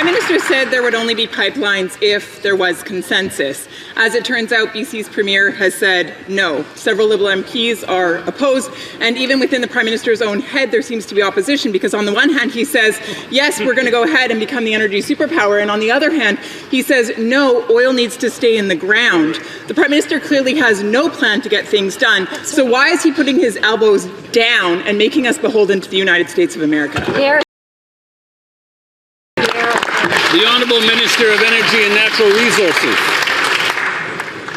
Prime Minister said there would only be pipelines if there was consensus. As it turns out, BC's Premier has said no. Several Liberal MPs are opposed, and even within the Prime Minister's own head, there seems to be opposition, because on the one hand, he says, yes, we're going to go ahead and become the energy superpower, and on the other hand, he says, no, oil needs to stay in the ground. The Prime Minister clearly has no plan to get things done, so why is he putting his elbows down and making us beholden to the United States of America? The Honourable Minister of Energy and Natural Resources.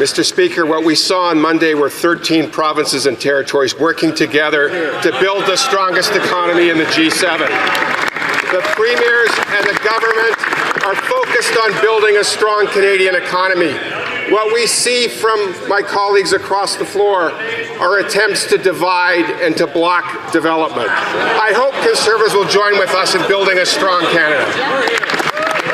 Mr. Speaker, what we saw on Monday were 13 provinces and territories working together to build the strongest economy in the G7. The premiers and the government are focused on building a strong Canadian economy. What we see from my colleagues across the floor are attempts to divide and to block development. I hope Conservatives will join with us in building a strong Canada.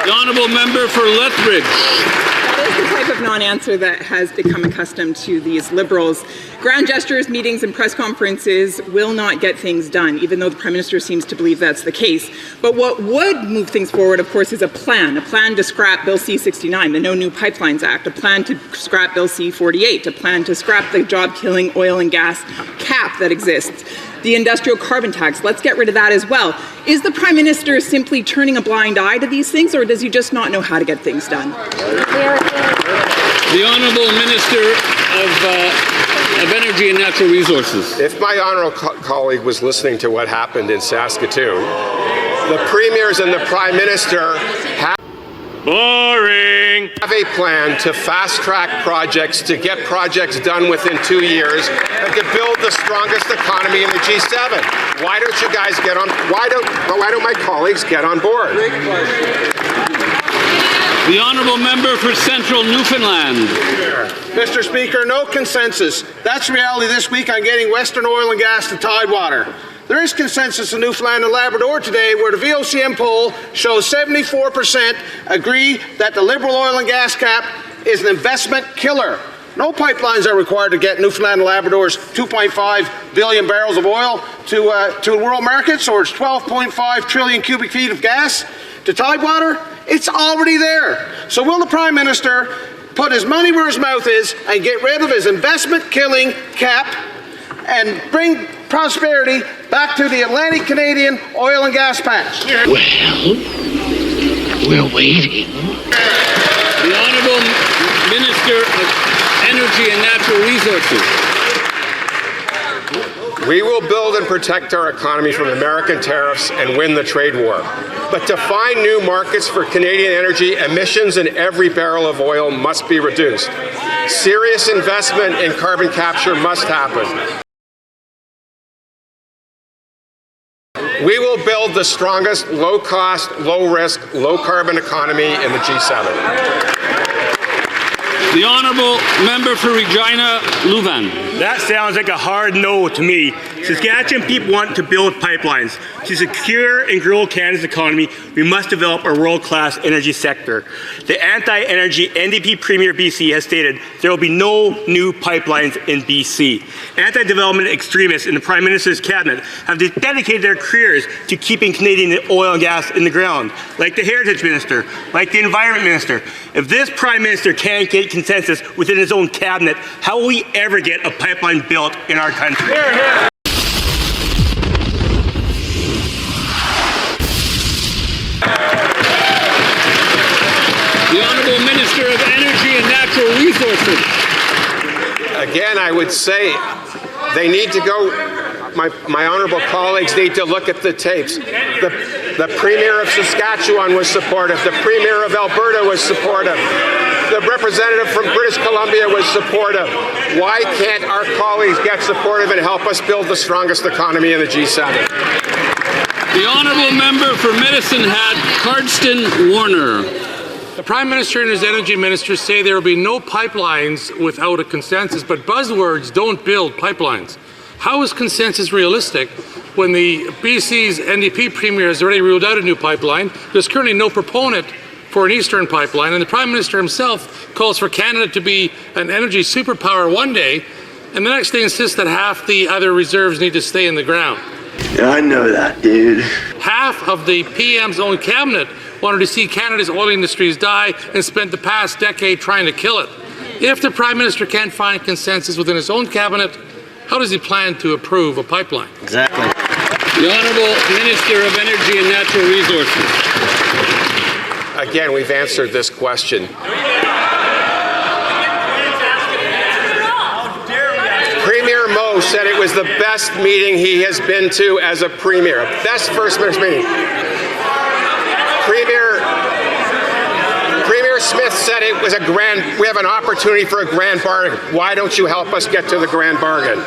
The Honourable Member for Lethbridge. That is the type of non-answer that has become accustomed to these Liberals. Grand gestures, meetings and press conferences will not get things done, even though the Prime Minister seems to believe that's the case. But what would move things forward, of course, is a plan to scrap Bill C-69, the No New Pipelines Act, a plan to scrap Bill C-48, a plan to scrap the job-killing oil and gas cap that exists. The industrial carbon tax, let's get rid of that as well. Is the Prime Minister simply turning a blind eye to these things, or does he just not know how to get things done? The Honourable Minister of Energy and Natural Resources. If my honourable colleague was listening to what happened in Saskatoon, the premiers and the Prime Minister have a plan to fast-track projects, to get projects done within 2 years, and to build the strongest economy in the G7. Why don't you guys get on? Why don't my colleagues get on board? The Honourable Member for Central Newfoundland. Mr. Speaker, no consensus. That's reality this week on getting Western oil and gas to Tidewater. There is consensus in Newfoundland and Labrador today, where the VOCM poll shows 74% agree that the Liberal oil and gas cap is an investment killer. No pipelines are required to get Newfoundland and Labrador's 2.5 billion barrels of oil to world markets, or its 12.5 trillion cubic feet of gas to Tidewater. It's already there. So will the Prime Minister put his money where his mouth is and get rid of his investment-killing cap and bring prosperity back to the Atlantic Canadian oil and gas patch? Well, we're waiting. The Honourable Minister of Energy and Natural Resources. We will build and protect our economy from American tariffs and win the trade war. But to find new markets for Canadian energy, emissions in every barrel of oil must be reduced. Serious investment in carbon capture must happen. We will build the strongest, low-cost, low-risk, low-carbon economy in the G7. The Honourable Member for Regina Louvain. That sounds like a hard no to me. Saskatchewan people want to build pipelines. To secure and grow Canada's economy, we must develop a world-class energy sector. The anti-energy NDP Premier BC has stated there will be no new pipelines in BC. Anti-development extremists in the Prime Minister's cabinet have dedicated their careers to keeping Canadian oil and gas in the ground, like the Heritage Minister, like the Environment Minister. If this Prime Minister can't get consensus within his own cabinet, how will we ever get a pipeline built in our country? Hear, hear. The Honourable Minister of Energy and Natural Resources. Again, I would say they need to go, my honourable colleagues need to look at the tapes. The Premier of Saskatchewan was supportive. The Premier of Alberta was supportive. The representative from British Columbia was supportive. Why can't our colleagues get supportive and help us build the strongest economy in the G7? The Honourable Member for Medicine Hat, Cardston Warner. The Prime Minister and his Energy Minister say there will be no pipelines without a consensus, but buzzwords don't build pipelines. How is consensus realistic when the BC's NDP Premier has already ruled out a new pipeline? There's currently no proponent for an eastern pipeline, and the Prime Minister himself calls for Canada to be an energy superpower one day, and the next day insists that half the other reserves need to stay in the ground. Yeah, I know that, dude. Half of the PM's own cabinet wanted to see Canada's oil industries die and spent the past decade trying to kill it. If the Prime Minister can't find consensus within his own cabinet, how does he plan to approve a pipeline? Exactly. The Honourable Minister of Energy and Natural Resources. Again, we've answered this question. Premier Moe said it was the best meeting he has been to as a premier. Best First Minister's meeting. Premier Smith said it was we have an opportunity for a grand bargain. Why don't you help us get to the grand bargain?